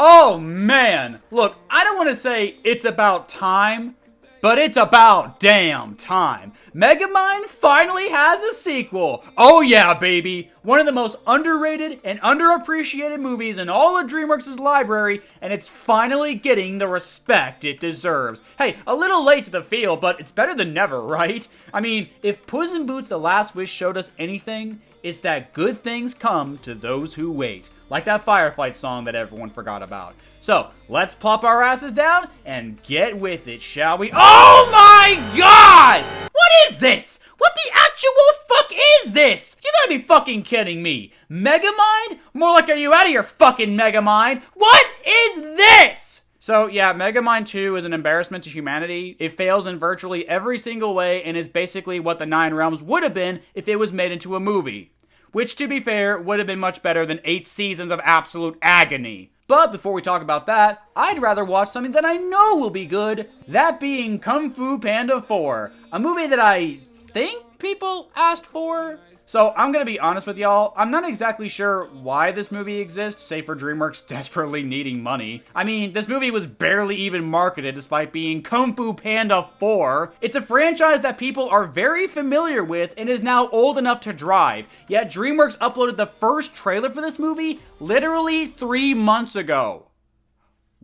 Oh man, look, I don't want to say it's about time, but it's about damn time. Megamind finally has a sequel. Oh yeah, baby. One of the most underrated and underappreciated movies in all of DreamWorks' library, and it's finally getting the respect it deserves. Hey, a little late to the field, but it's better than never, right? I mean, if Puss in Boots: The Last Wish showed us anything, it's that good things come to those who wait. Like that Fireflight song that everyone forgot about. So, let's plop our asses down and get with it, shall we? Oh my god! What is this? What the actual fuck is this? You gotta be fucking kidding me. Megamind? More like, are you out of your fucking Megamind? What is this? So yeah, Megamind 2 is an embarrassment to humanity. It fails in virtually every single way and is basically what the Nine Realms would have been if it was made into a movie. Which, to be fair, would have been much better than 8 seasons of absolute agony. But before we talk about that, I'd rather watch something that I know will be good, that being Kung Fu Panda 4, a movie that I think people asked for. So I'm gonna be honest with y'all, I'm not exactly sure why this movie exists, save for DreamWorks desperately needing money. I mean, this movie was barely even marketed despite being Kung Fu Panda 4. It's a franchise that people are very familiar with and is now old enough to drive, yet DreamWorks uploaded the first trailer for this movie literally 3 months ago.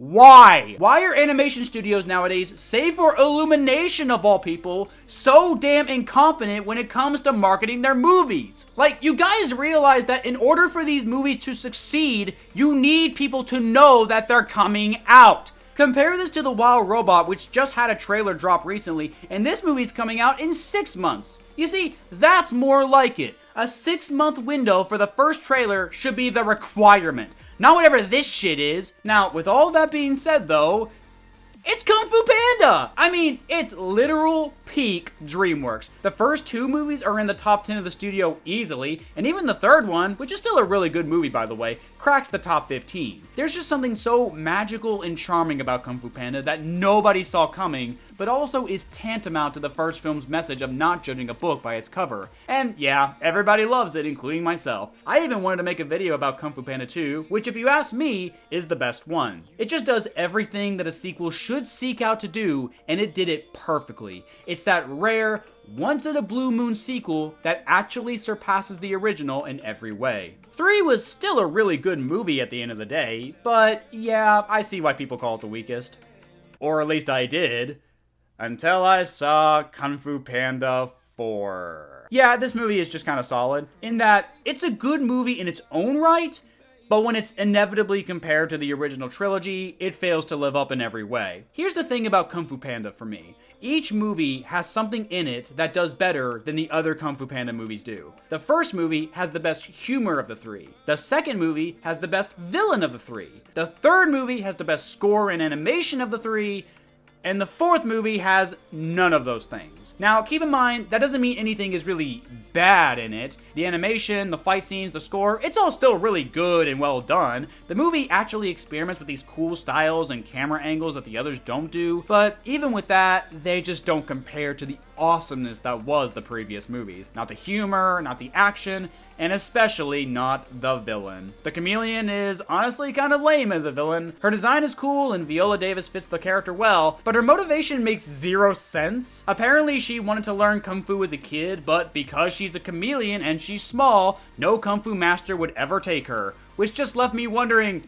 Why? Why are animation studios nowadays, save for Illumination of all people, so damn incompetent when it comes to marketing their movies? Like, you guys realize that in order for these movies to succeed, you need people to know that they're coming out. Compare this to The Wild Robot, which just had a trailer drop recently, and this movie's coming out in 6 months. You see, that's more like it. A 6-month window for the first trailer should be the requirement. Not whatever this shit is. Now, with all that being said, though, it's Kung Fu Panda! I mean, it's literal peak DreamWorks. The first 2 movies are in the top 10 of the studio easily, and even the third one, which is still a really good movie by the way, cracks the top 15. There's just something so magical and charming about Kung Fu Panda that nobody saw coming, but also is tantamount to the first film's message of not judging a book by its cover. And yeah, everybody loves it, including myself. I even wanted to make a video about Kung Fu Panda 2, which if you ask me, is the best one. It just does everything that a sequel should seek out to do, and it did it perfectly. It's that rare, once-in-a-blue-moon sequel that actually surpasses the original in every way. 3 was still a really good movie at the end of the day, but yeah, I see why people call it the weakest. Or at least I did. Until I saw Kung Fu Panda 4. Yeah, this movie is just kind of solid, in that it's a good movie in its own right, but when it's inevitably compared to the original trilogy, it fails to live up in every way. Here's the thing about Kung Fu Panda for me. Each movie has something in it that does better than the other Kung Fu Panda movies do. The first movie has the best humor of the 3. The second movie has the best villain of the 3. The third movie has the best score and animation of the 3. And the fourth movie has none of those things. Now, keep in mind, that doesn't mean anything is really bad in it. The animation, the fight scenes, the score, it's all still really good and well done. The movie actually experiments with these cool styles and camera angles that the others don't do, but even with that, they just don't compare to the awesomeness that was the previous movies. Not the humor, not the action, and especially not the villain. The Chameleon is honestly kind of lame as a villain. Her design is cool and Viola Davis fits the character well, but her motivation makes zero sense. Apparently she wanted to learn Kung Fu as a kid, but because she's a chameleon and she's small, no Kung Fu master would ever take her, which just left me wondering,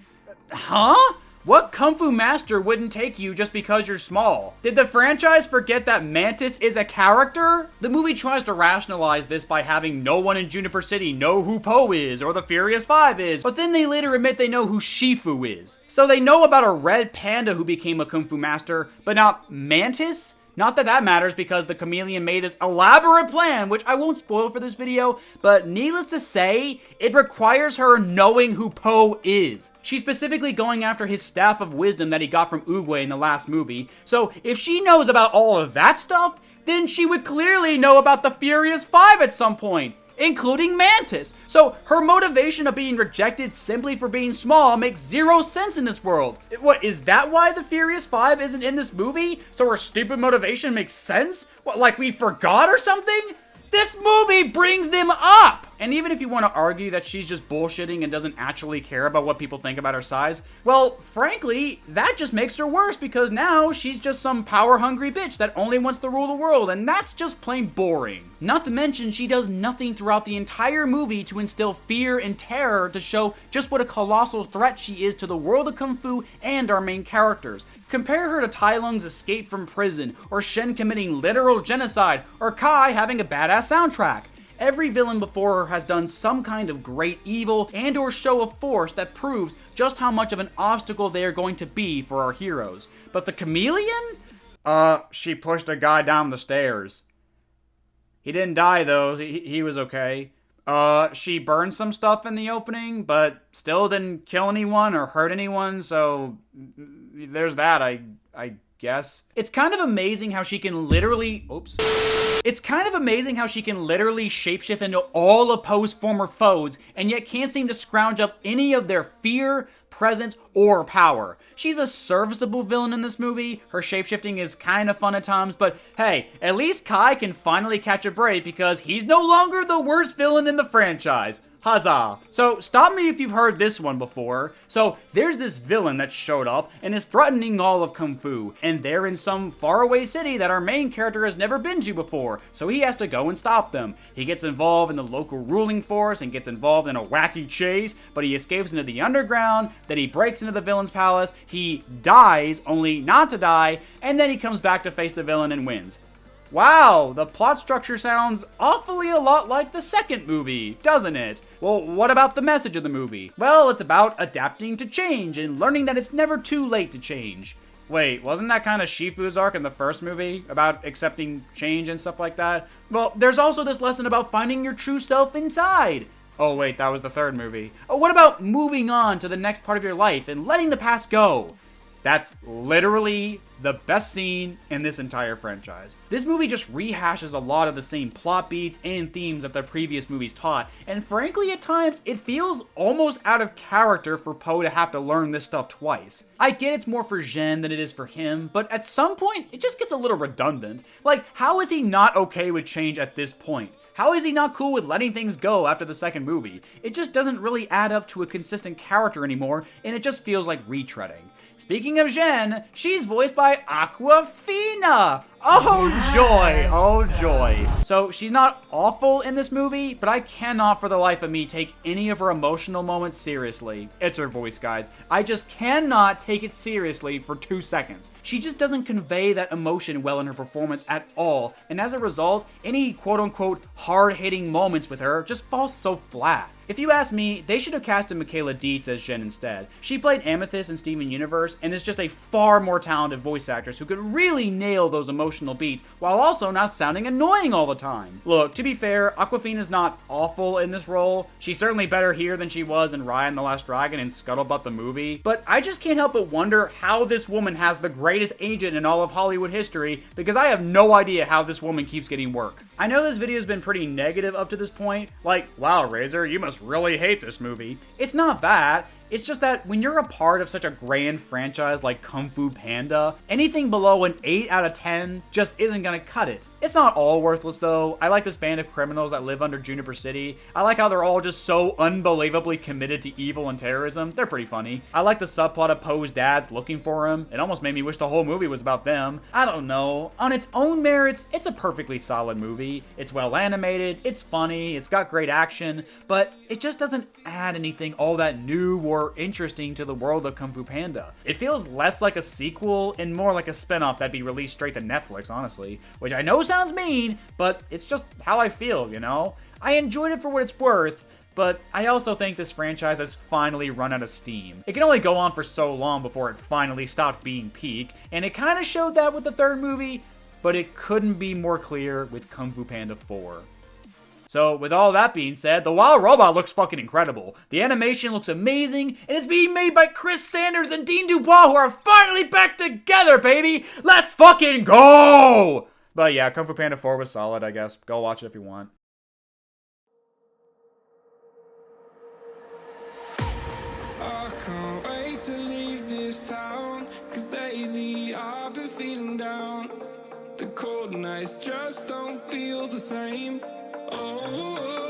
huh? What Kung Fu master wouldn't take you just because you're small? Did the franchise forget that Mantis is a character? The movie tries to rationalize this by having no one in Juniper City know who Po is or the Furious Five is, but then they later admit they know who Shifu is. So they know about a red panda who became a Kung Fu master, but not Mantis? Not that that matters because the chameleon made this elaborate plan, which I won't spoil for this video, but needless to say, it requires her knowing who Po is. She's specifically going after his staff of wisdom that he got from Oogway in the last movie, so if she knows about all of that stuff, then she would clearly know about the Furious Five at some point, including Mantis. So her motivation of being rejected simply for being small makes zero sense in this world. What, is that why the Furious Five isn't in this movie? So her stupid motivation makes sense? What, like we forgot or something? This movie brings them up! And even if you want to argue that she's just bullshitting and doesn't actually care about what people think about her size, well, frankly, that just makes her worse because now she's just some power-hungry bitch that only wants to rule the world, and that's just plain boring. Not to mention, she does nothing throughout the entire movie to instill fear and terror to show just what a colossal threat she is to the world of Kung Fu and our main characters. Compare her to Tai Lung's escape from prison, or Shen committing literal genocide, or Kai having a badass soundtrack. Every villain before her has done some kind of great evil and or show of force that proves just how much of an obstacle they are going to be for our heroes. But the chameleon? She pushed a guy down the stairs. He didn't die though, he was okay. She burned some stuff in the opening, but still didn't kill anyone or hurt anyone, so there's that, I guess. It's kind of amazing how she can literally... It's kind of amazing how she can literally shapeshift into all opposed former foes, and yet can't seem to scrounge up any of their fear, presence, or power. She's a serviceable villain in this movie, her shapeshifting is kind of fun at times, but hey, at least Kai can finally catch a break because he's no longer the worst villain in the franchise. Huzzah. So, stop me if you've heard this one before. So, there's this villain that showed up and is threatening all of Kung Fu, and they're in some faraway city that our main character has never been to before, so he has to go and stop them. He gets involved in the local ruling force and gets involved in a wacky chase, but he escapes into the underground, then he breaks into the villain's palace, he dies, only not to die, and then he comes back to face the villain and wins. Wow, the plot structure sounds awfully a lot like the second movie, doesn't it? Well, what about the message of the movie? Well, it's about adapting to change and learning that it's never too late to change. Wait, wasn't that kind of Shifu's arc in the first movie? About accepting change and stuff like that? Well, there's also this lesson about finding your true self inside. Oh wait, that was the third movie. Oh, what about moving on to the next part of your life and letting the past go? That's literally the best scene in this entire franchise. This movie just rehashes a lot of the same plot beats and themes that the previous movies taught, and frankly at times it feels almost out of character for Po to have to learn this stuff twice. I get it's more for Zhen than it is for him, but at some point it just gets a little redundant. Like, how is he not okay with change at this point? How is he not cool with letting things go after the second movie? It just doesn't really add up to a consistent character anymore, and it just feels like retreading. Speaking of Zhen, she's voiced by Awkwafina! Oh joy, oh joy. So she's not awful in this movie, but I cannot for the life of me take any of her emotional moments seriously. It's her voice, guys. I just cannot take it seriously for 2 seconds. She just doesn't convey that emotion well in her performance at all, and as a result, any quote-unquote hard-hitting moments with her just fall so flat. If you ask me, they should have casted Michaela Dietz as Zhen instead. She played Amethyst in Steven Universe and is just a far more talented voice actress who could really nail those emotional beats while also not sounding annoying all the time. Look, to be fair, Awkwafina's not awful in this role. She's certainly better here than she was in Raya and the Last Dragon and Scuttlebutt the movie, but I just can't help but wonder how this woman has the greatest agent in all of Hollywood history because I have no idea how this woman keeps getting work. I know this video's been pretty negative up to this point, like, wow, Razor, you must really hate this movie. It's not that. It's just that when you're a part of such a grand franchise like Kung Fu Panda, anything below an 8 out of 10 just isn't gonna cut it. It's not all worthless though. I like this band of criminals that live under Juniper City. I like how they're all just so unbelievably committed to evil and terrorism. They're pretty funny. I like the subplot of Poe's dad's looking for him. It almost made me wish the whole movie was about them. I don't know. On its own merits, it's a perfectly solid movie. It's well animated, it's funny, it's got great action, but it just doesn't add anything all that new or interesting to the world of Kung Fu Panda. It feels less like a sequel and more like a spinoff that'd be released straight to Netflix, honestly. Which I know sounds mean, but it's just how I feel, you know? I enjoyed it for what it's worth, but I also think this franchise has finally run out of steam. It can only go on for so long before it finally stopped being peak, and it kinda showed that with the third movie, but it couldn't be more clear with Kung Fu Panda 4. So, with all that being said, the Wild Robot looks fucking incredible. The animation looks amazing, and it's being made by Chris Sanders and Dean Dubois, who are finally back together, baby! Let's fucking go! But yeah, Kung Fu Panda 4 was solid, I guess. Go watch it if you want. I can't wait to leave this town, 'cause lately I've been feeling down. The cold nights just don't feel the same. Oh